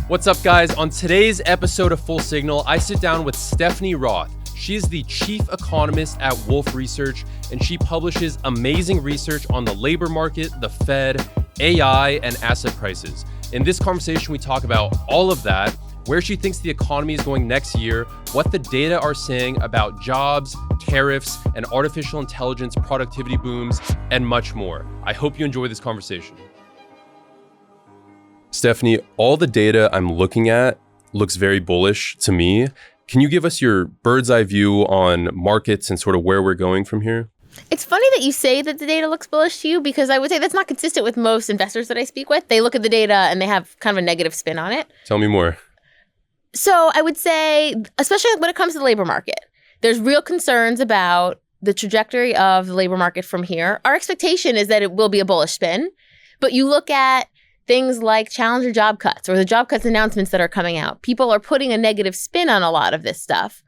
What's up, guys? On today's episode of Full Signal, I sit down with Stephanie Roth. She is the chief economist at Wolfe Research, and she publishes amazing research on the labor market, the Fed, AI, and asset prices. In this conversation, we talk about all of that, where she thinks the economy is going next year, what the data are saying about jobs, tariffs, and artificial intelligence productivity booms, and much more. I hope you enjoy this conversation. Stephanie, all the data I'm looking at looks very bullish to me. Can you give us your bird's eye view on markets and sort of where we're going from here? It's funny that you say that the data looks bullish to you, because I would say that's not consistent with most investors that I speak with. They look at the data and they have kind of a negative spin on it. Tell me more. So I would say, especially when it comes to the labor market, there's real concerns about the trajectory of the labor market from here. Our expectation is that it will be a bullish spin, but you look at things like challenger job cuts or the job cuts announcements that are coming out. People are putting a negative spin on a lot of this stuff.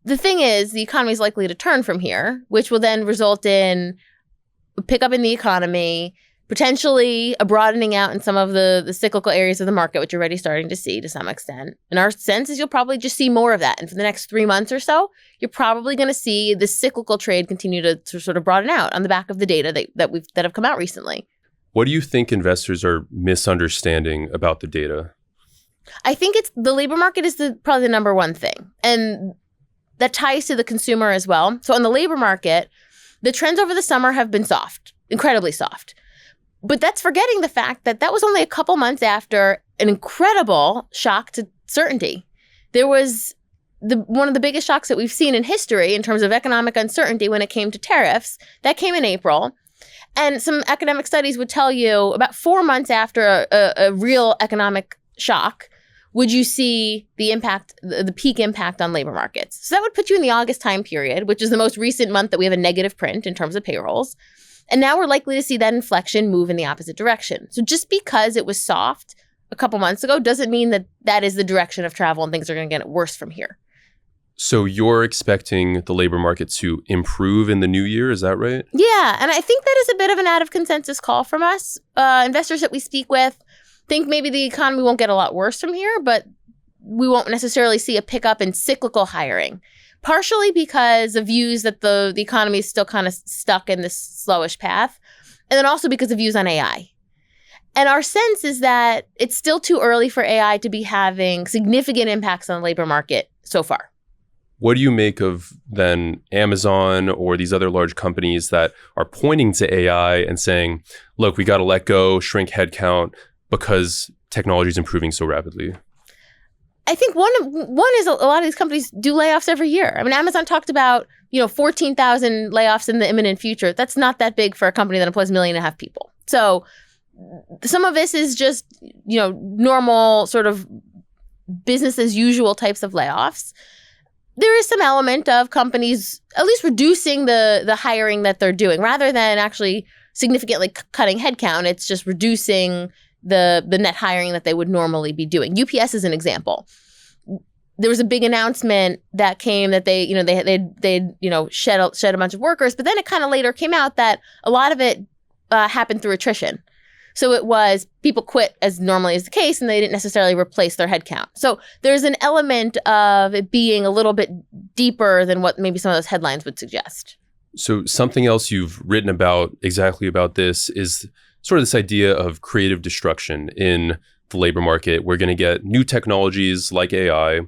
The thing is, the economy is likely to turn from here, which will then result in a pickup in the economy, potentially a broadening out in some of the cyclical areas of the market, which you're already starting to see to some extent. And our sense is you'll probably just see more of that. And for the next 3 months or so, you're probably going to see the cyclical trade continue to sort of broaden out on the back of the data that have come out recently. What do you think investors are misunderstanding about the data? I think the labor market is probably the number one thing. And that ties to the consumer as well. So on the labor market, the trends over the summer have been soft, incredibly soft. But that's forgetting the fact that was only a couple months after an incredible shock to certainty. There was one of the biggest shocks that we've seen in history in terms of economic uncertainty when it came to tariffs. That came in April. And some economic studies would tell you about 4 months after a real economic shock, would you see the impact, the peak impact on labor markets. So that would put you in the August time period, which is the most recent month that we have a negative print in terms of payrolls. And now we're likely to see that inflection move in the opposite direction. So just because it was soft a couple months ago doesn't mean that is the direction of travel and things are going to get worse from here. So you're expecting the labor market to improve in the new year, is that right? Yeah, and I think that is a bit of an out of consensus call from us. Investors that we speak with think maybe the economy won't get a lot worse from here, but we won't necessarily see a pickup in cyclical hiring, partially because of views that the economy is still kind of stuck in this slowish path, and then also because of views on AI. And our sense is that it's still too early for AI to be having significant impacts on the labor market so far. What do you make of then Amazon or these other large companies that are pointing to AI and saying, look, we got to let go, shrink headcount because technology is improving so rapidly? I think one is a lot of these companies do layoffs every year. I mean, Amazon talked about 14,000 layoffs in the imminent future. That's not that big for a company that employs 1.5 million people. So some of this is just normal sort of business as usual types of layoffs. There is some element of companies at least reducing the hiring that they're doing rather than actually significantly cutting headcount. It's just reducing the net hiring that they would normally be doing. UPS is an example. There was a big announcement that came that they shed a bunch of workers, but then it kind of later came out that a lot of it happened through attrition. So it was people quit as normally is the case, and they didn't necessarily replace their headcount. So there's an element of it being a little bit deeper than what maybe some of those headlines would suggest. So something else you've written about exactly about this is sort of this idea of creative destruction in the labor market. We're going to get new technologies like AI,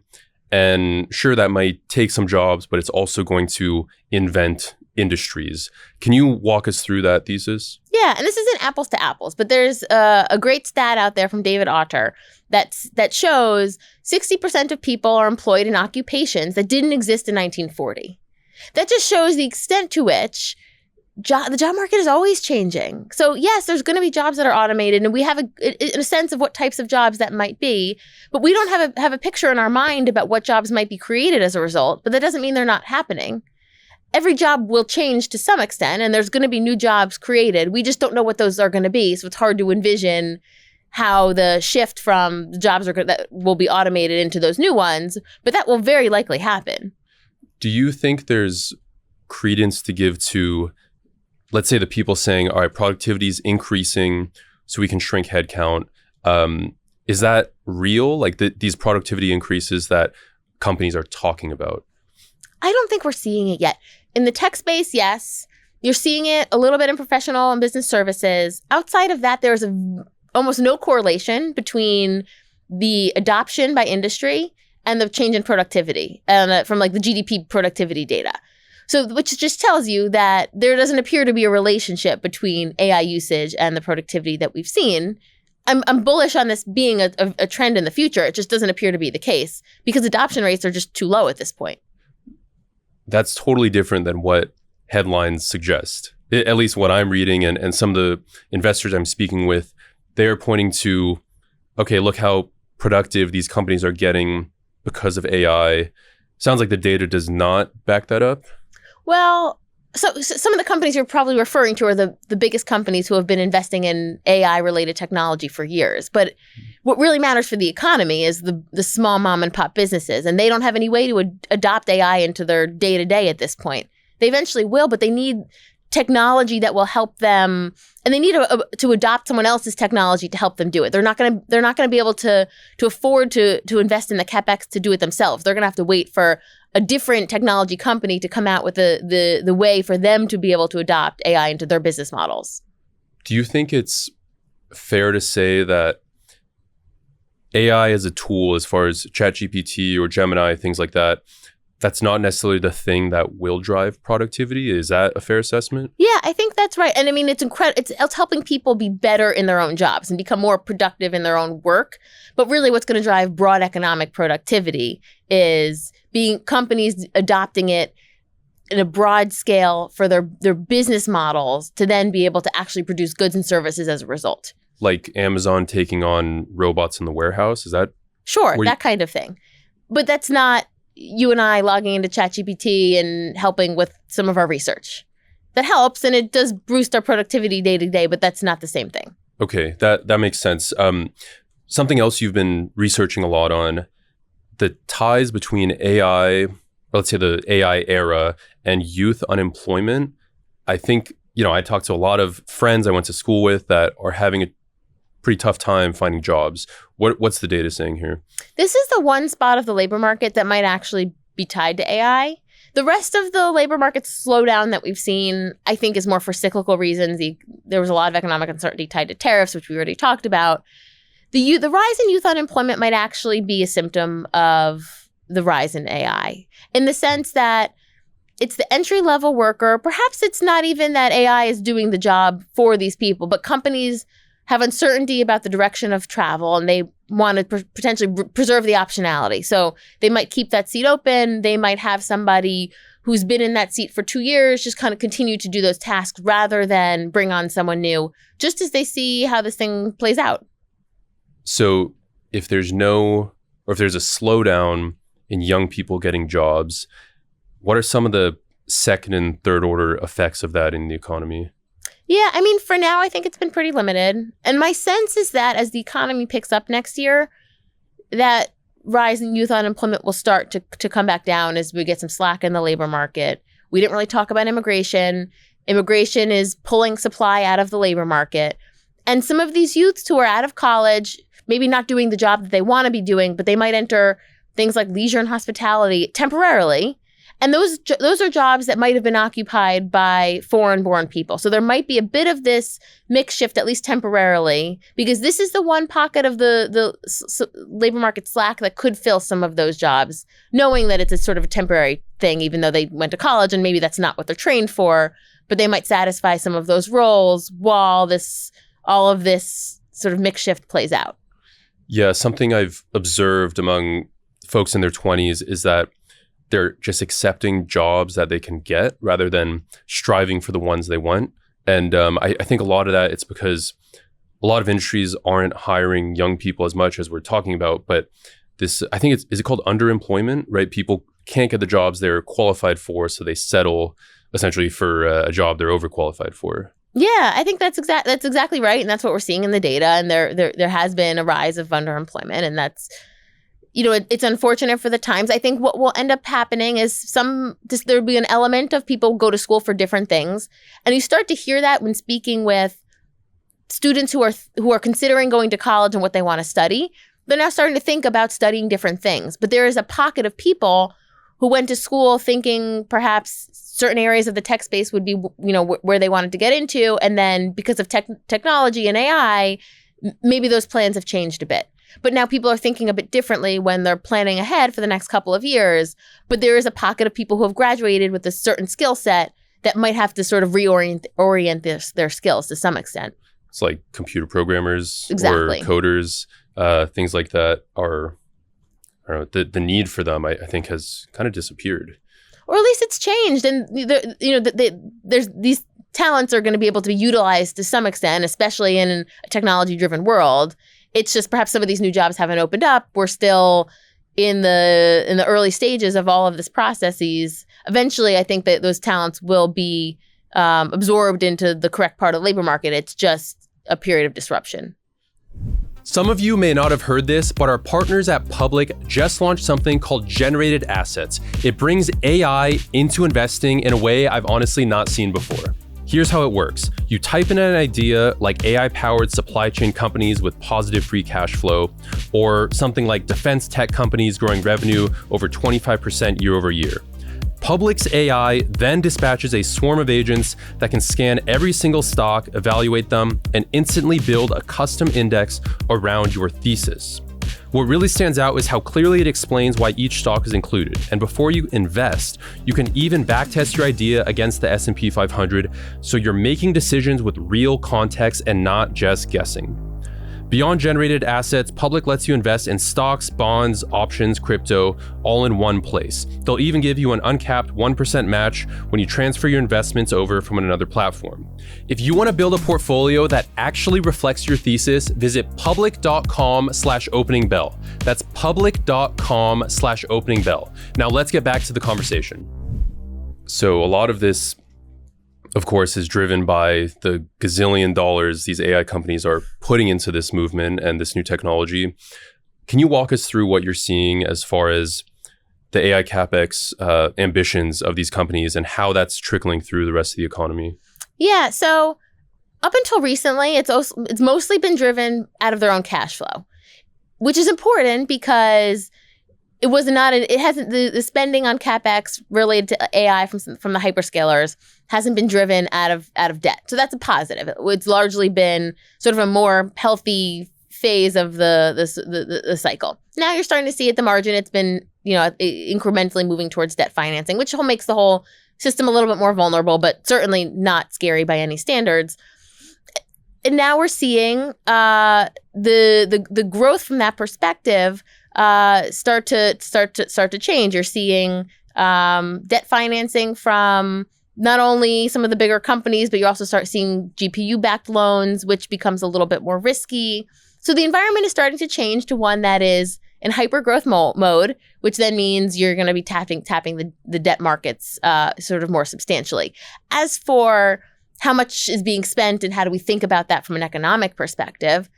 and sure, that might take some jobs, but it's also going to invent industries. Can you walk us through that thesis? Yeah, and this isn't apples to apples, but there's a great stat out there from David Autor that shows 60% of people are employed in occupations that didn't exist in 1940. That just shows the extent to which the job market is always changing. So yes, there's going to be jobs that are automated, and we have a sense of what types of jobs that might be, but we don't have a picture in our mind about what jobs might be created as a result, but that doesn't mean they're not happening. Every job will change to some extent, and there's going to be new jobs created. We just don't know what those are going to be, so it's hard to envision how the shift from the jobs that will be automated into those new ones, but that will very likely happen. Do you think there's credence to give to, let's say, the people saying, all right, productivity is increasing so we can shrink headcount? Is that real? Like these productivity increases that companies are talking about? I don't think we're seeing it yet. In the tech space, yes. You're seeing it a little bit in professional and business services. Outside of that, there's almost no correlation between the adoption by industry and the change in productivity from like the GDP productivity data. So, which just tells you that there doesn't appear to be a relationship between AI usage and the productivity that we've seen. I'm bullish on this being a trend in the future. It just doesn't appear to be the case because adoption rates are just too low at this point. That's totally different than what headlines suggest. At least what I'm reading and some of the investors I'm speaking with, they're pointing to, okay, look how productive these companies are getting because of AI. Sounds like the data does not back that up. Well, so some of the companies you're probably referring to are the biggest companies who have been investing in AI-related technology for years. But what really matters for the economy is the small mom and pop businesses. And they don't have any way to adopt AI into their day-to-day at this point. They eventually will, but they need technology that will help them, and they need to adopt someone else's technology to help them do it. They're not going to be able to afford to invest in the capex to do it themselves. They're going to have to wait for a different technology company to come out with the way for them to be able to adopt AI into their business models. Do you think it's fair to say that AI as a tool, as far as ChatGPT or Gemini, things like that, that's not necessarily the thing that will drive productivity? Is that a fair assessment? Yeah, I think that's right. And I mean, it's incredible. It's helping people be better in their own jobs and become more productive in their own work. But really what's going to drive broad economic productivity is companies adopting it in a broad scale for their business models to then be able to actually produce goods and services as a result. Like Amazon taking on robots in the warehouse? Is that? Sure, that kind of thing. But that's not you and I logging into ChatGPT and helping with some of our research. That helps, and it does boost our productivity day to day, but that's not the same thing. Okay, that makes sense. Something else you've been researching a lot on, the ties between AI, let's say the AI era, and youth unemployment. I think, I talked to a lot of friends I went to school with that are having a pretty tough time finding jobs. What's the data saying here? This is the one spot of the labor market that might actually be tied to AI. The rest of the labor market slowdown that we've seen, I think, is more for cyclical reasons. There was a lot of economic uncertainty tied to tariffs, which we already talked about. The rise in youth unemployment might actually be a symptom of the rise in AI, in the sense that it's the entry-level worker. Perhaps it's not even that AI is doing the job for these people, but companies have uncertainty about the direction of travel, and they want to potentially preserve the optionality. So they might keep that seat open. They might have somebody who's been in that seat for 2 years just kind of continue to do those tasks rather than bring on someone new, just as they see how this thing plays out. So if there's a slowdown in young people getting jobs, what are some of the second and third order effects of that in the economy? Yeah, I mean, for now, I think it's been pretty limited. And my sense is that as the economy picks up next year, that rise in youth unemployment will start to come back down as we get some slack in the labor market. We didn't really talk about immigration. Immigration is pulling supply out of the labor market. And some of these youths who are out of college, maybe not doing the job that they want to be doing, but they might enter things like leisure and hospitality temporarily. And those are jobs that might have been occupied by foreign-born people. So there might be a bit of this mix shift, at least temporarily, because this is the one pocket of the labor market slack that could fill some of those jobs, knowing that it's a sort of a temporary thing, even though they went to college and maybe that's not what they're trained for, but they might satisfy some of those roles while all of this sort of mix shift plays out. Yeah, something I've observed among folks in their 20s is that they're just accepting jobs that they can get rather than striving for the ones they want. And I think a lot of that, it's because a lot of industries aren't hiring young people as much as we're talking about. But this, I think is it called underemployment, right? People can't get the jobs they're qualified for, so they settle essentially for a job they're overqualified for. Yeah, I think that's exactly right. And that's what we're seeing in the data. And there has been a rise of underemployment, and that's, it's unfortunate for the times. I think what will end up happening is there'll be an element of people go to school for different things. And you start to hear that when speaking with students who are considering going to college and what they want to study, they're now starting to think about studying different things. But there is a pocket of people who went to school thinking perhaps certain areas of the tech space would be, where they wanted to get into. And then because of technology and AI, maybe those plans have changed a bit. But now people are thinking a bit differently when they're planning ahead for the next couple of years. But there is a pocket of people who have graduated with a certain skill set that might have to sort of orient their skills to some extent. It's like computer programmers Exactly. or coders, things like that are, I don't know, the need for them, I think, has kind of disappeared. Or at least it's changed. And, there's these talents are going to be able to be utilized to some extent, especially in a technology-driven world. It's just perhaps some of these new jobs haven't opened up. We're still in the early stages of all of this processes. Eventually, I think that those talents will be absorbed into the correct part of the labor market. It's just a period of disruption. Some of you may not have heard this, but our partners at Public just launched something called Generated Assets. It brings AI into investing in a way I've honestly not seen before. Here's how it works. You type in an idea like AI-powered supply chain companies with positive free cash flow, or something like defense tech companies growing revenue over 25% year over year. Public's AI then dispatches a swarm of agents that can scan every single stock, evaluate them, and instantly build a custom index around your thesis. What really stands out is how clearly it explains why each stock is included. And before you invest, you can even backtest your idea against the S&P 500, so you're making decisions with real context and not just guessing. Beyond generated assets, Public lets you invest in stocks, bonds, options, crypto, all in one place. They'll even give you an uncapped 1% match when you transfer your investments over from another platform. If you want to build a portfolio that actually reflects your thesis, visit public.com/openingbell. That's public.com/openingbell. Now let's get back to the conversation. So a lot of this, of course, is driven by the gazillion dollars these AI companies are putting into this movement and this new technology. Can you walk us through what you're seeing as far as the AI capex ambitions of these companies and how that's trickling through the rest of the economy? Yeah, so up until recently, it's mostly been driven out of their own cash flow, which is important because the spending on capex related to AI from the hyperscalers hasn't been driven out of debt. So that's a positive. It's largely been sort of a more healthy phase of the cycle. Now you're starting to see at the margin, it's been, incrementally moving towards debt financing, which makes the whole system a little bit more vulnerable, but certainly not scary by any standards. And now we're seeing the growth from that perspective start to change. You're seeing debt financing from not only some of the bigger companies, but you also start seeing GPU-backed loans, which becomes a little bit more risky. So the environment is starting to change to one that is in hyper-growth mode, which then means you're going to be tapping the debt markets sort of more substantially. As for how much is being spent and how do we think about that from an economic perspective,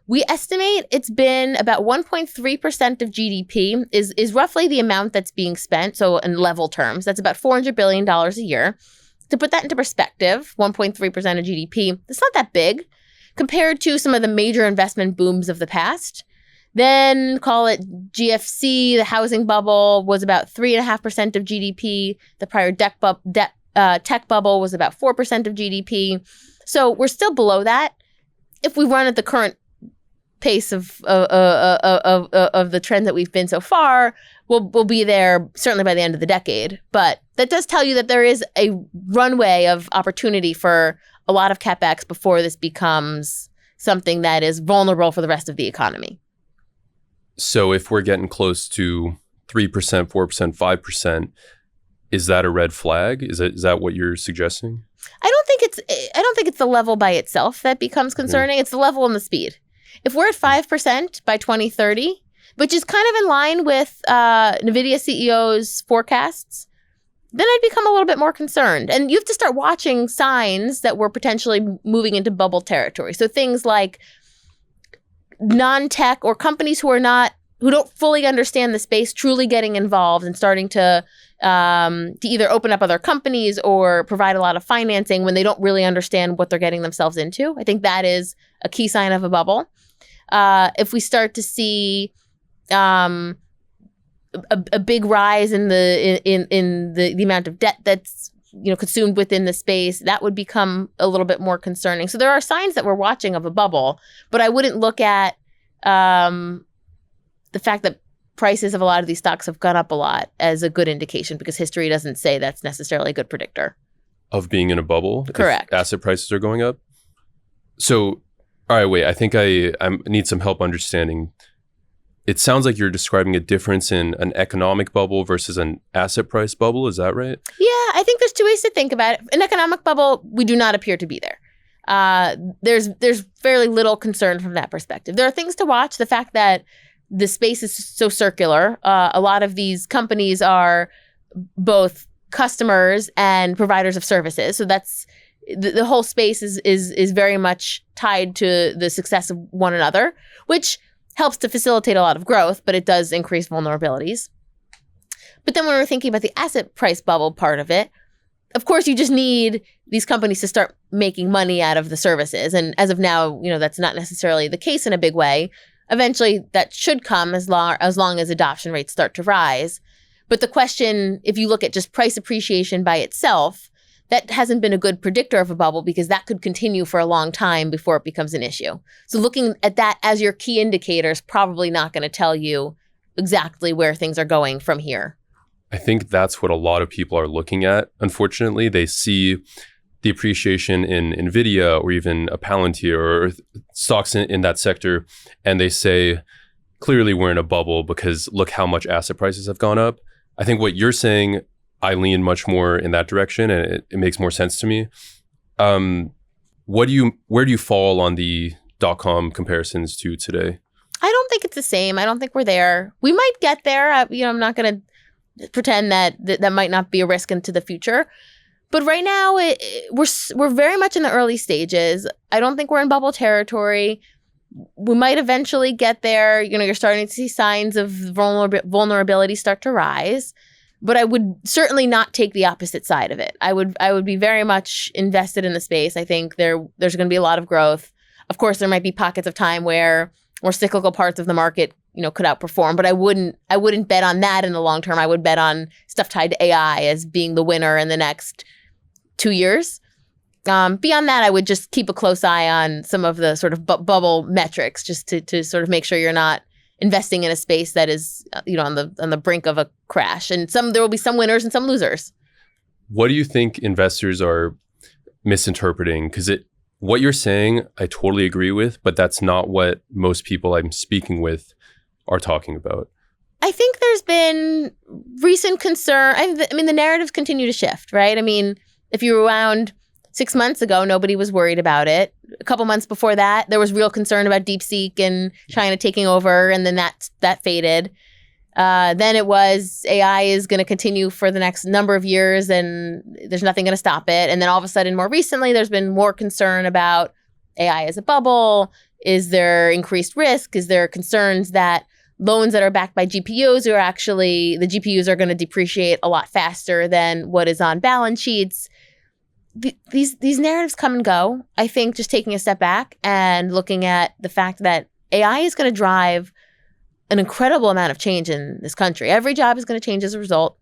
we estimate it's been about 1.3% of GDP is roughly the amount that's being spent. So in level terms, that's about $400 billion a year. To put that into perspective, 1.3% of GDP, it's not that big compared to some of the major investment booms of the past. Then call it GFC, the housing bubble was about 3.5% of GDP. The prior tech bubble was about 4% of GDP. So we're still below that. If we run at the current pace of the trend that we've been so far, we'll be there certainly by the end of the decade. But that does tell you that there is a runway of opportunity for a lot of capex before this becomes something that is vulnerable for the rest of the economy. So if we're getting close to 3%, 4%, 5%, is that a red flag? Is that what you're suggesting? I don't think it's the level by itself that becomes concerning. Mm-hmm. It's the level and the speed. If we're at 5% by 2030, which is kind of in line with NVIDIA CEO's forecasts, then I'd become a little bit more concerned. And you have to start watching signs that we're potentially moving into bubble territory. So things like non-tech or companies who are not don't fully understand the space truly getting involved and starting to either open up other companies or provide a lot of financing when they don't really understand what they're getting themselves into. I think that is a key sign of a bubble. If we start to see a big rise in the amount of debt that's consumed within the space, that would become a little bit more concerning. So there are signs that we're watching of a bubble, but I wouldn't look at the fact that prices of a lot of these stocks have gone up a lot as a good indication, because history doesn't say that's necessarily a good predictor of being in a bubble. Correct. If asset prices are going up. So, all right, wait, I think I need some help understanding. It sounds like you're describing a difference in an economic bubble versus an asset price bubble. Is that right? Yeah, I think there's two ways to think about it. An economic bubble, we do not appear to be there. There's fairly little concern from that perspective. There are things to watch. The fact that the space is so circular. A lot of these companies are both customers and providers of services. So that's the whole space is very much tied to the success of one another, which helps to facilitate a lot of growth, but it does increase vulnerabilities. But then when we're thinking about the asset price bubble part of it, of course, you just need these companies to start making money out of the services. And as of now, that's not necessarily the case in a big way. Eventually, that should come as long as adoption rates start to rise. But the question, if you look at just price appreciation by itself, that hasn't been a good predictor of a bubble, because that could continue for a long time before it becomes an issue. So looking at that as your key indicator is probably not going to tell you exactly where things are going from here. I think that's what a lot of people are looking at. Unfortunately, they see the appreciation in NVIDIA or even a Palantir or stocks in that sector, and they say, clearly we're in a bubble because look how much asset prices have gone up. I think what you're saying, I lean much more in that direction, and it makes more sense to me. Where do you fall on the .com comparisons to today? I don't think it's the same. I don't think we're there. We might get there. I'm not going to pretend that might not be a risk into the future. But right now, we're very much in the early stages. I don't think we're in bubble territory. We might eventually get there. You're starting to see signs of vulnerability start to rise. But I would certainly not take the opposite side of it. I would be very much invested in the space. I think there's going to be a lot of growth. Of course, there might be pockets of time where more cyclical parts of the market could outperform, but I wouldn't bet on that in the long term. I would bet on stuff tied to AI as being the winner in the next 2 years. Beyond that, I would just keep a close eye on some of the sort of bubble metrics, just to sort of make sure you're not investing in a space that is on the brink of a crash. And there will be some winners and some losers. What do you think investors are misinterpreting? Because what you're saying, I totally agree with, but that's not what most people I'm speaking with are talking about. I think there's been recent concern. I mean, the narratives continue to shift, right? I mean, if you were around 6 months ago, nobody was worried about it. A couple months before that, there was real concern about DeepSeek and China taking over, and then that faded. Then it was AI is going to continue for the next number of years, and there's nothing going to stop it. And then all of a sudden, more recently, there's been more concern about AI as a bubble. Is there increased risk? Is there concerns that loans that are backed by GPUs are actually, the GPUs are going to depreciate a lot faster than what is on balance sheets? These narratives come and go. I think just taking a step back and looking at the fact that AI is going to drive an incredible amount of change in this country. Every job is going to change as a result.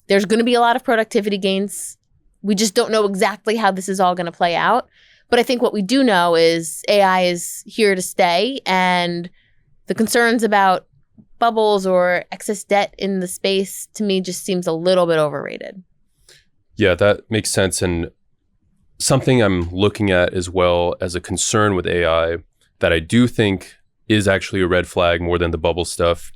There's going to be a lot of productivity gains. We just don't know exactly how this is all going to play out. But I think what we do know is AI is here to stay, and the concerns about bubbles or excess debt in the space, to me, just seems a little bit overrated. Yeah, that makes sense. And something I'm looking at as well as a concern with AI that I do think is actually a red flag more than the bubble stuff,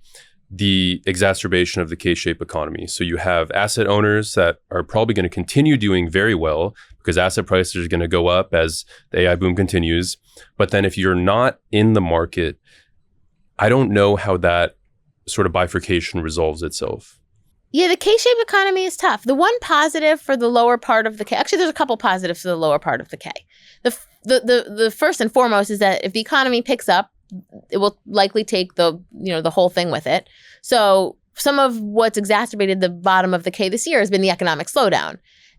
the exacerbation of the K-shaped economy. So you have asset owners that are probably going to continue doing very well because asset prices are going to go up as the AI boom continues. But then if you're not in the market, I don't know how that sort of bifurcation resolves itself. Yeah, the K-shaped economy is tough. The one positive for the lower part of the K, actually there's a couple positives for the lower part of the K. The first and foremost is that if the economy picks up, it will likely take the whole thing with it. So some of what's exacerbated the bottom of the K this year has been the economic slowdown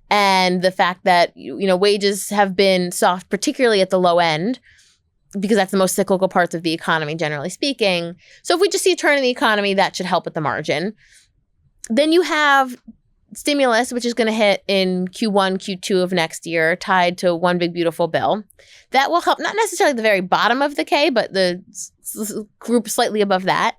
and the fact that wages have been soft, particularly at the low end, because that's the most cyclical parts of the economy, generally speaking. So if we just see a turn in the economy, that should help at the margin. Then you have stimulus, which is going to hit in Q1, Q2 of next year, tied to one big beautiful bill. That will help, not necessarily the very bottom of the K, but the group slightly above that.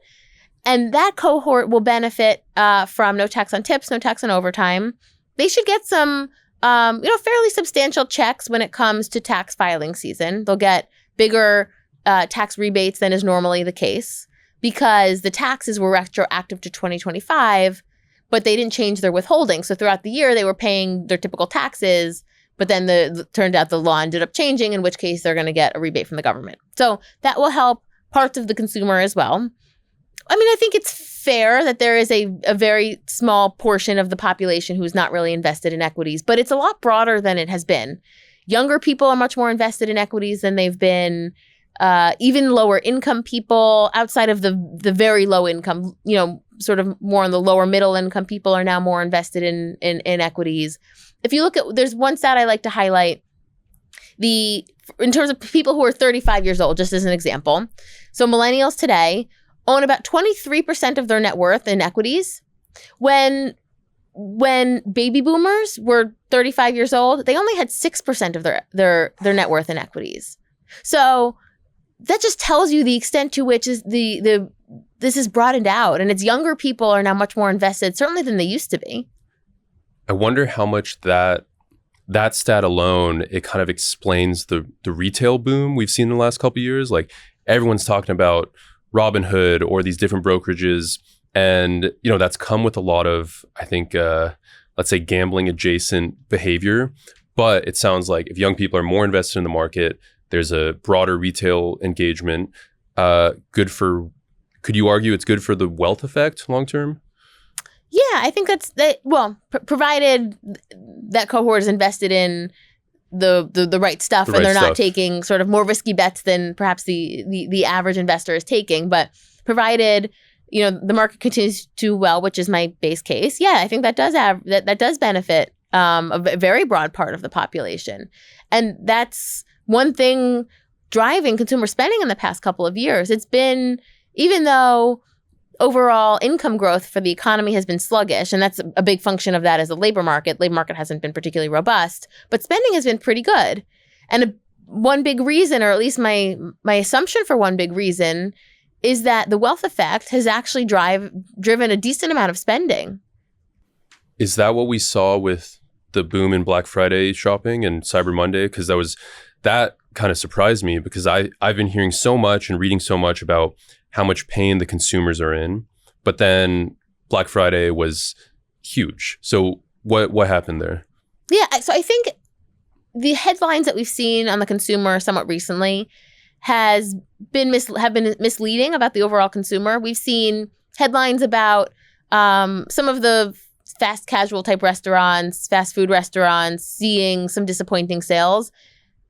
And that cohort will benefit from no tax on tips, no tax on overtime. They should get some, fairly substantial checks when it comes to tax filing season. They'll get bigger tax rebates than is normally the case because the taxes were retroactive to 2025, but they didn't change their withholding. So throughout the year, they were paying their typical taxes, but then turned out the law ended up changing, in which case they're going to get a rebate from the government. So that will help parts of the consumer as well. I mean, I think it's fair that there is a very small portion of the population who's not really invested in equities, but it's a lot broader than it has been. Younger people are much more invested in equities than they've been. Even lower income people outside of the very low income, sort of more on the lower middle income people are now more invested in equities. If you look at, there's one stat I like to highlight, in terms of people who are 35 years old, just as an example. So millennials today own about 23% of their net worth in equities. When baby boomers were 35 years old, they only had 6% of their net worth in equities. So that just tells you the extent to which is this is broadened out, and it's younger people are now much more invested, certainly than they used to be. I wonder how much that stat alone, it kind of explains the retail boom we've seen in the last couple of years. Like everyone's talking about Robinhood or these different brokerages, and that's come with a lot of, I think, let's say gambling adjacent behavior. But it sounds like if young people are more invested in the market, there's a broader retail engagement. Could you argue it's good for the wealth effect long term? Yeah, I think provided that cohort is invested in the right stuff and they're not taking sort of more risky bets than perhaps the average investor is taking. But provided, the market continues to do well, which is my base case. Yeah, I think that does benefit a very broad part of the population. And that's one thing driving consumer spending in the past couple of years. It's been, even though overall income growth for the economy has been sluggish, and that's a big function of that as a labor market. Labor market hasn't been particularly robust, but spending has been pretty good. And one big reason, or at least my assumption for one big reason, is that the wealth effect has actually driven a decent amount of spending. Is that what we saw with the boom in Black Friday shopping and Cyber Monday? Because that kind of surprised me, because I've been hearing so much and reading so much about how much pain the consumers are in, but then Black Friday was huge. So what happened there? Yeah, so I think the headlines that we've seen on the consumer somewhat recently have been misleading about the overall consumer. We've seen headlines about some of the fast casual type restaurants, fast food restaurants, seeing some disappointing sales.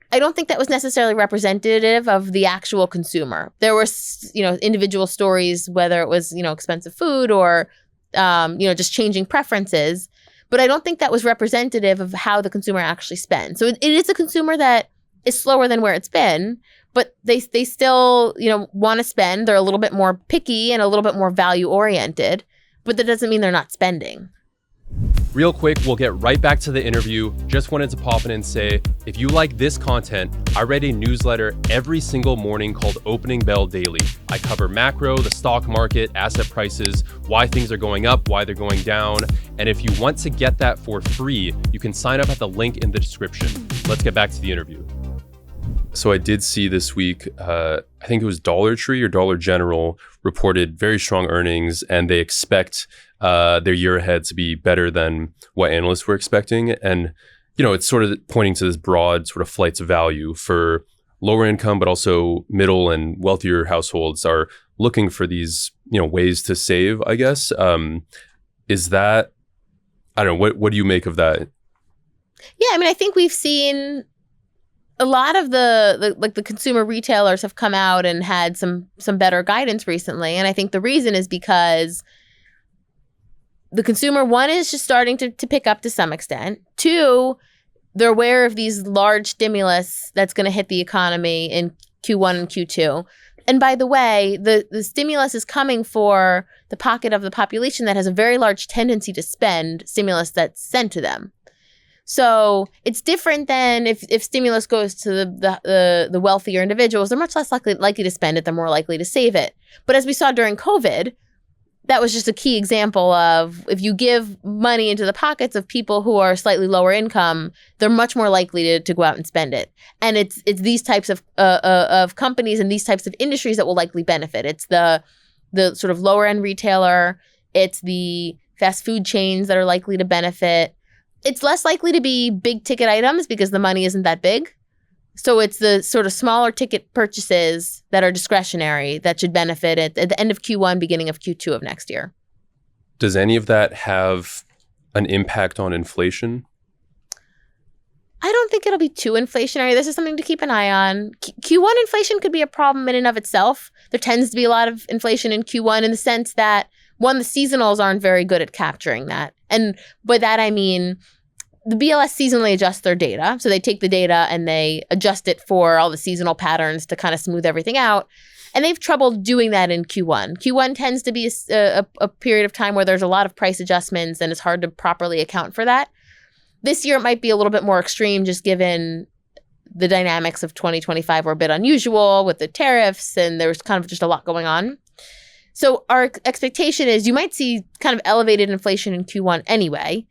I don't think that was necessarily representative of the actual consumer. There were, individual stories, whether it was, expensive food or, just changing preferences. But I don't think that was representative of how the consumer actually spends. So it is a consumer that is slower than where it's been, but they still, want to spend. They're a little bit more picky and a little bit more value oriented, but that doesn't mean they're not spending. Real quick, we'll get right back to the interview. Just wanted to pop in and say, if you like this content, I write a newsletter every single morning called Opening Bell Daily. I cover macro, the stock market, asset prices, why things are going up, why they're going down. And if you want to get that for free, you can sign up at the link in the description. Let's get back to the interview. So I did see this week, I think it was Dollar Tree or Dollar General reported very strong earnings, and they expect their year ahead to be better than what analysts were expecting. And, it's sort of pointing to this broad sort of flight to value for lower income, but also middle and wealthier households are looking for these, ways to save, I guess. Is that, I don't know, what do you make of that? Yeah, I mean, I think we've seen a lot of the consumer retailers have come out and had some better guidance recently. And I think the reason is because the consumer, one, is just starting to pick up to some extent. Two, they're aware of these large stimulus that's going to hit the economy in Q1 and Q2. And by the way, the stimulus is coming for the pocket of the population that has a very large tendency to spend stimulus that's sent to them. So it's different than if stimulus goes to the wealthier individuals. They're much less likely to spend it. They're more likely to save it. But as we saw during COVID, that was just a key example of if you give money into the pockets of people who are slightly lower income, they're much more likely to go out and spend it. And it's these types of companies and these types of industries that will likely benefit. It's the sort of lower end retailer. It's the fast food chains that are likely to benefit. It's less likely to be big ticket items because the money isn't that big. So it's the sort of smaller ticket purchases that are discretionary that should benefit at the end of Q1, beginning of Q2 of next year. Does any of that have an impact on inflation? I don't think it'll be too inflationary. This is something to keep an eye on. Q1 inflation could be a problem in and of itself. There tends to be a lot of inflation in Q1 in the sense that, one, the seasonals aren't very good at capturing that. And by that, I mean, the BLS seasonally adjusts their data. So they take the data and they adjust it for all the seasonal patterns to kind of smooth everything out. And they have trouble doing that in Q1. Q1 tends to be a period of time where there's a lot of price adjustments and it's hard to properly account for that. This year, it might be a little bit more extreme just given the dynamics of 2025 were a bit unusual with the tariffs and there was kind of just a lot going on. So our expectation is you might see kind of elevated inflation in Q1 anyway.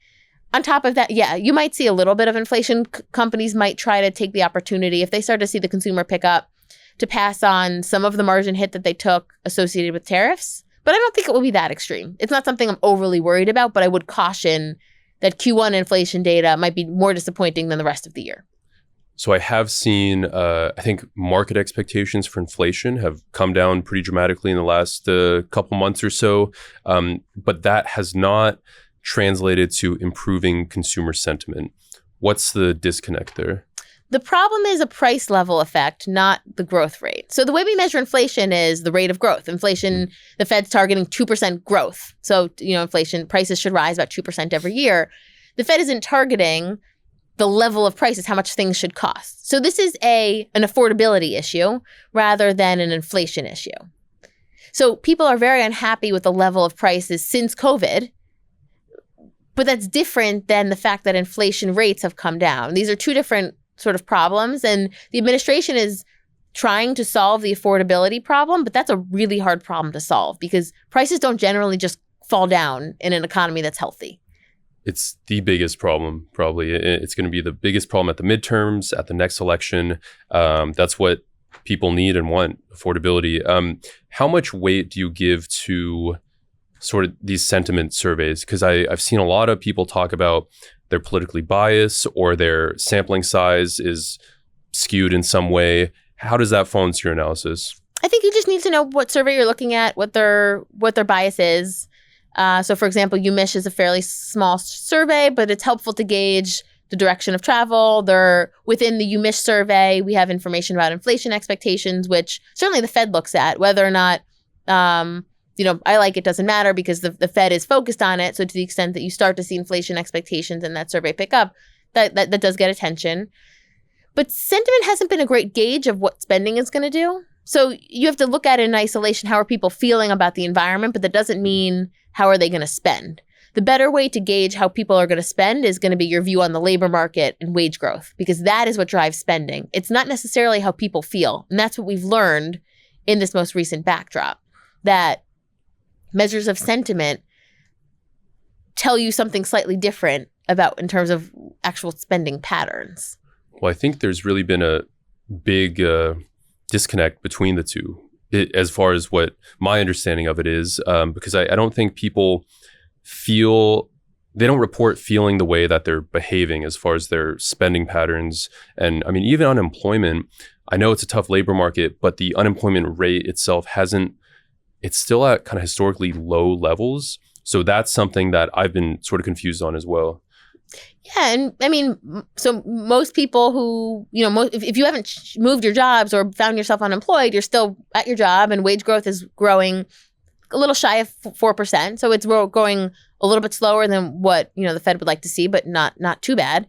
On top of that, yeah, you might see a little bit of inflation. Companies might try to take the opportunity if they start to see the consumer pick up to pass on some of the margin hit that they took associated with tariffs. But I don't think it will be that extreme. It's not something I'm overly worried about, but I would caution that Q1 inflation data might be more disappointing than the rest of the year. So I have seen, I think market expectations for inflation have come down pretty dramatically in the last couple months or so, but that has not translated to improving consumer sentiment. What's the disconnect there? The problem is a price level effect, not the growth rate. So the way we measure inflation is the rate of growth. Inflation, the Fed's targeting 2% growth. So, inflation prices should rise about 2% every year. The Fed isn't targeting the level of prices, how much things should cost. So this is an affordability issue rather than an inflation issue. So people are very unhappy with the level of prices since COVID, but that's different than the fact that inflation rates have come down. These are two different sort of problems, and the administration is trying to solve the affordability problem, but that's a really hard problem to solve because prices don't generally just fall down in an economy that's healthy. It's the biggest problem, probably. It's going to be the biggest problem at the midterms, at the next election. That's what people need and want, affordability. How much weight do you give to sort of these sentiment surveys? Because I've seen a lot of people talk about they're politically biased or their sampling size is skewed in some way. How does that fall into your analysis? I think you just need to know what survey you're looking at, what their bias is. So, for example, UMich is a fairly small survey, but it's helpful to gauge the direction of travel. Within the UMich survey, we have information about inflation expectations, which certainly the Fed looks at. Whether or not, I like it doesn't matter because the Fed is focused on it. So to the extent that you start to see inflation expectations in that survey pick up, that does get attention. But sentiment hasn't been a great gauge of what spending is going to do. So you have to look at it in isolation. How are people feeling about the environment? But that doesn't mean how are they going to spend. The better way to gauge how people are going to spend is going to be your view on the labor market and wage growth, because that is what drives spending. It's not necessarily how people feel. And that's what we've learned in this most recent backdrop, that measures of sentiment tell you something slightly different about in terms of actual spending patterns. Well, I think there's really been a big disconnect between the two, as far as what my understanding of it is, because I don't think people they don't report feeling the way that they're behaving as far as their spending patterns. And I mean, even unemployment, I know it's a tough labor market, but the unemployment rate itself it's still at kind of historically low levels. So that's something that I've been sort of confused on as well. Yeah, and I mean, so most people who, if you haven't moved your jobs or found yourself unemployed, you're still at your job, and wage growth is growing a little shy of 4%. So it's growing a little bit slower than what, the Fed would like to see, but not too bad.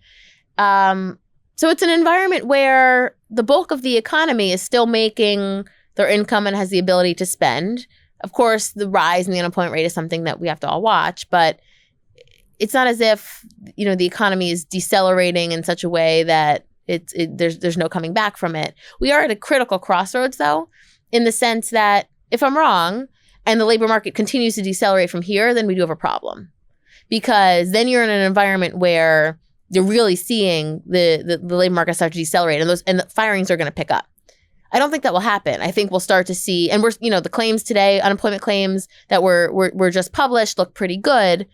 So it's an environment where the bulk of the economy is still making their income and has the ability to spend. Of course, the rise in the unemployment rate is something that we have to all watch, but it's not as if, the economy is decelerating in such a way that there's no coming back from it. We are at a critical crossroads, though, in the sense that if I'm wrong and the labor market continues to decelerate from here, then we do have a problem. Because then you're in an environment where you're really seeing the labor market start to decelerate, and the firings are going to pick up. I don't think that will happen. I think we'll start to see, and we're, the claims today, unemployment claims that were just published look pretty good.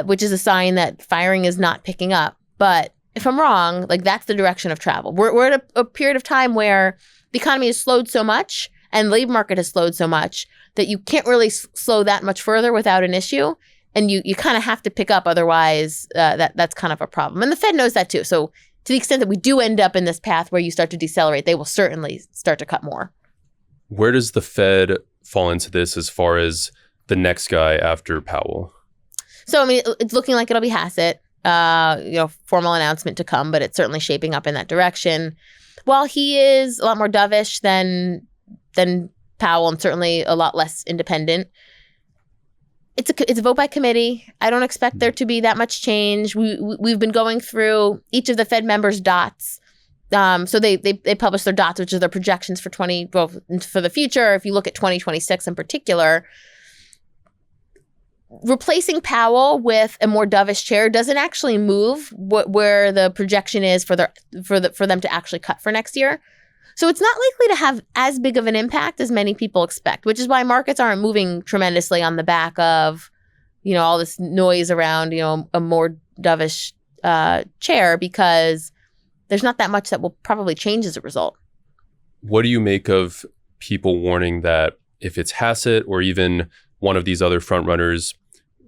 Which is a sign that firing is not picking up. But if I'm wrong, that's the direction of travel. We're at a period of time where the economy has slowed so much and the labor market has slowed so much that you can't really slow that much further without an issue. And you kind of have to pick up. Otherwise, that's kind of a problem. And the Fed knows that too. So to the extent that we do end up in this path where you start to decelerate, they will certainly start to cut more. Where does the Fed fall into this as far as the next guy after Powell? So, I mean, it's looking like it'll be Hassett, formal announcement to come, but it's certainly shaping up in that direction. While he is a lot more dovish than Powell and certainly a lot less independent, it's a vote by committee. I don't expect there to be that much change. We've been going through each of the Fed members' dots. So they publish their dots, which are their projections for for the future. If you look at 2026 in particular, replacing Powell with a more dovish chair doesn't actually move where the projection is for them to actually cut for next year. So it's not likely to have as big of an impact as many people expect, which is why markets aren't moving tremendously on the back of, all this noise around, a more dovish chair, because there's not that much that will probably change as a result. What do you make of people warning that if it's Hassett or even one of these other frontrunners,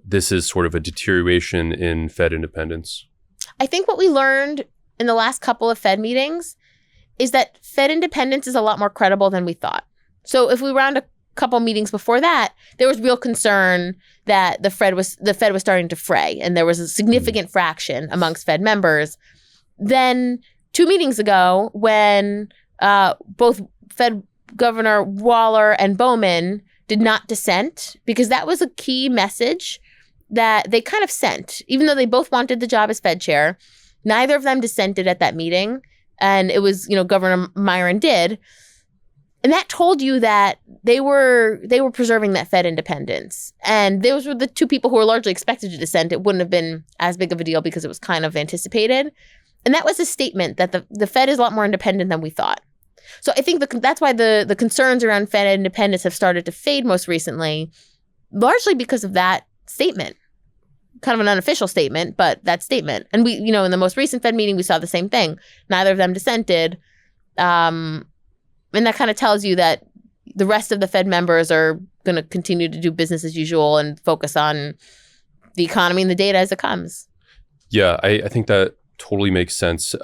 this is sort of a deterioration in Fed independence? I think what we learned in the last couple of Fed meetings is that Fed independence is a lot more credible than we thought. So if we round a couple meetings before that, there was real concern that the Fed was starting to fray, and there was a significant fraction amongst Fed members. Then 2 meetings ago, when both Fed Governor Waller and Bowman did not dissent, because that was a key message that they kind of sent. Even though they both wanted the job as Fed chair, neither of them dissented at that meeting. And it was, Governor Myron did. And that told you that they were preserving that Fed independence. And those were the 2 people who were largely expected to dissent. It wouldn't have been as big of a deal because it was kind of anticipated. And that was a statement that the Fed is a lot more independent than we thought. So I think that's why the concerns around Fed independence have started to fade most recently, largely because of that statement. Kind of an unofficial statement, but that statement. And we, in the most recent Fed meeting, we saw the same thing. Neither of them dissented. And that kind of tells you that the rest of the Fed members are going to continue to do business as usual and focus on the economy and the data as it comes. Yeah, I think that totally makes sense.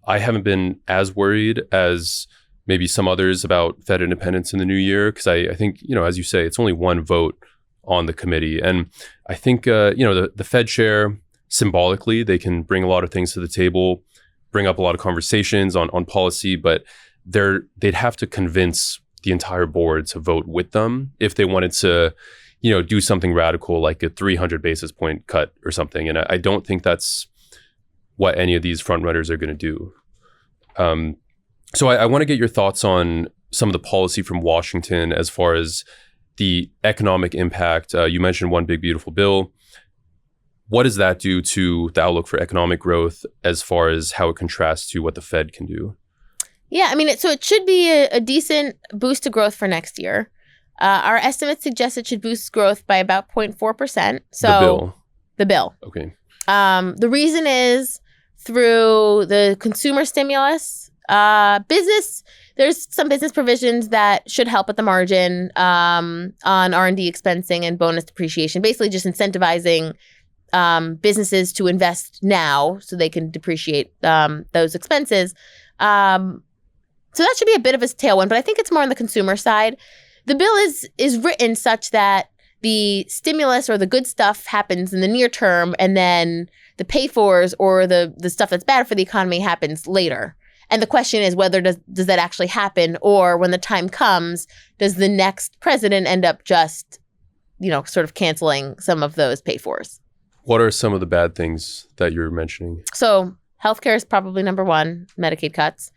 I haven't been as worried as maybe some others about Fed independence in the new year, because I think, as you say, it's only one vote on the committee. And I think, the Fed chair, symbolically, they can bring a lot of things to the table, bring up a lot of conversations on policy, but they'd have to convince the entire board to vote with them if they wanted to, do something radical like a 300 basis point cut or something. And I don't think that's what any of these frontrunners are going to do. So I want to get your thoughts on some of the policy from Washington as far as the economic impact. You mentioned one big, beautiful bill. What does that do to the outlook for economic growth as far as how it contrasts to what the Fed can do? Yeah, I mean, so it should be a decent boost to growth for next year. Our estimates suggest it should boost growth by about 0.4%. So the bill. Okay. The reason is through the consumer stimulus, there's some business provisions that should help at the margin on R&D expensing and bonus depreciation, basically just incentivizing businesses to invest now so they can depreciate those expenses. So that should be a bit of a tailwind, but I think it's more on the consumer side. The bill is written such that the stimulus or the good stuff happens in the near term, and then the pay-fors or the stuff that's bad for the economy happens later. And the question is whether does that actually happen, or when the time comes, does the next president end up just, sort of canceling some of those pay-fors? What are some of the bad things that you're mentioning? So healthcare is probably number one, Medicaid cuts.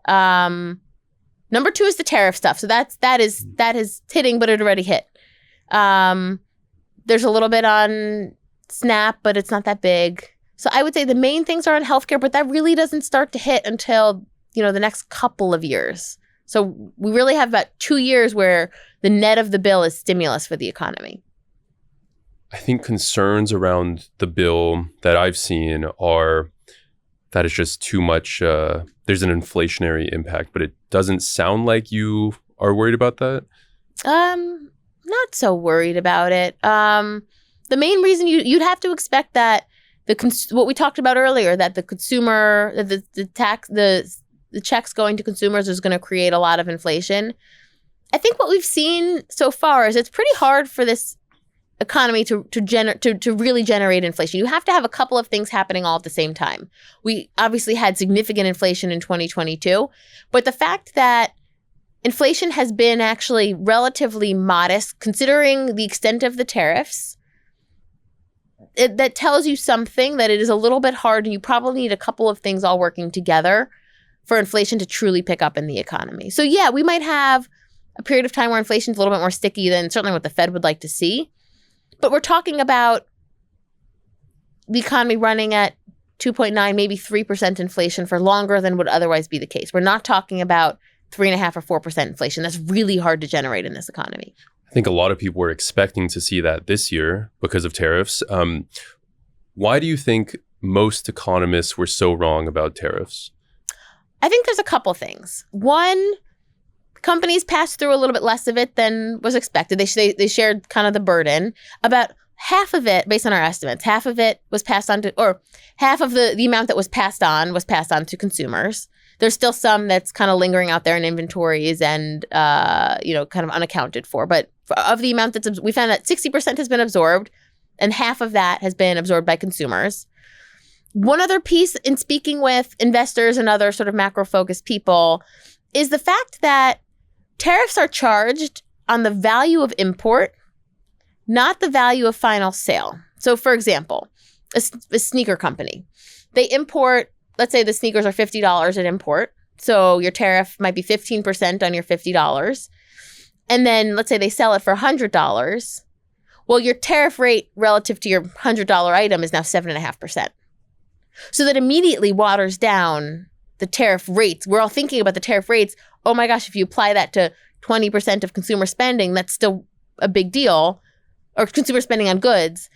Number two is the tariff stuff. So that is hitting, but it already hit. There's a little bit on SNAP, but it's not that big. So I would say the main things are on healthcare, but that really doesn't start to hit until, the next couple of years. So we really have about 2 years where the net of the bill is stimulus for the economy. I think concerns around the bill that I've seen are that it's just too much. There's an inflationary impact, but it doesn't sound like you are worried about that. Not so worried about it. The main reason you'd have to expect that what we talked about earlier, that the consumer, the checks going to consumers is going to create a lot of inflation. I think what we've seen so far is it's pretty hard for this economy to really generate inflation. You have to have a couple of things happening all at the same time. We obviously had significant inflation in 2022, but the fact that inflation has been actually relatively modest, considering the extent of the tariffs, that tells you something, that it is a little bit hard, and you probably need a couple of things all working together for inflation to truly pick up in the economy. So yeah, we might have a period of time where inflation is a little bit more sticky than certainly what the Fed would like to see. But we're talking about the economy running at 2.9, maybe 3% inflation for longer than would otherwise be the case. We're not talking about 3.5% or 4% inflation. That's really hard to generate in this economy. I think a lot of people were expecting to see that this year because of tariffs. Why do you think most economists were so wrong about tariffs? I think there's a couple things. One, companies passed through a little bit less of it than was expected. They shared kind of the burden. About half of it, based on our estimates, half of it was passed on to, or half of the amount that was passed on to consumers. There's still some that's kind of lingering out there in inventories and, kind of unaccounted for. But of the amount we found that 60% has been absorbed, and half of that has been absorbed by consumers. One other piece, in speaking with investors and other sort of macro-focused people, is the fact that tariffs are charged on the value of import, not the value of final sale. So, for example, a sneaker company, they import, let's say the sneakers are $50 at import. So your tariff might be 15% on your $50. And then let's say they sell it for $100. Well, your tariff rate relative to your $100 item is now 7.5%. So that immediately waters down the tariff rates. We're all thinking about the tariff rates. Oh my gosh, if you apply that to 20% of consumer spending, that's still a big deal, or consumer spending on goods.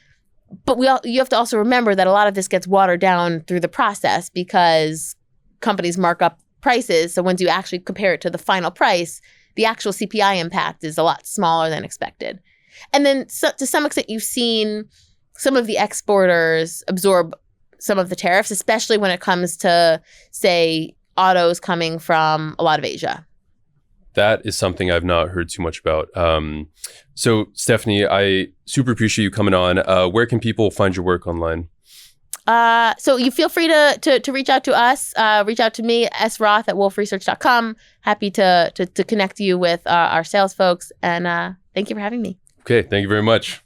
But you have to also remember that a lot of this gets watered down through the process because companies mark up prices. So once you actually compare it to the final price, the actual CPI impact is a lot smaller than expected. And then to some extent, you've seen some of the exporters absorb some of the tariffs, especially when it comes to, say, autos coming from a lot of Asia. That is something I've not heard too much about. So, Stephanie, I super appreciate you coming on. Where can people find your work online? So you feel free to reach out to us. Reach out to me, sroth at wolferesearch.com. Happy to connect you with our sales folks. And thank you for having me. Okay, thank you very much.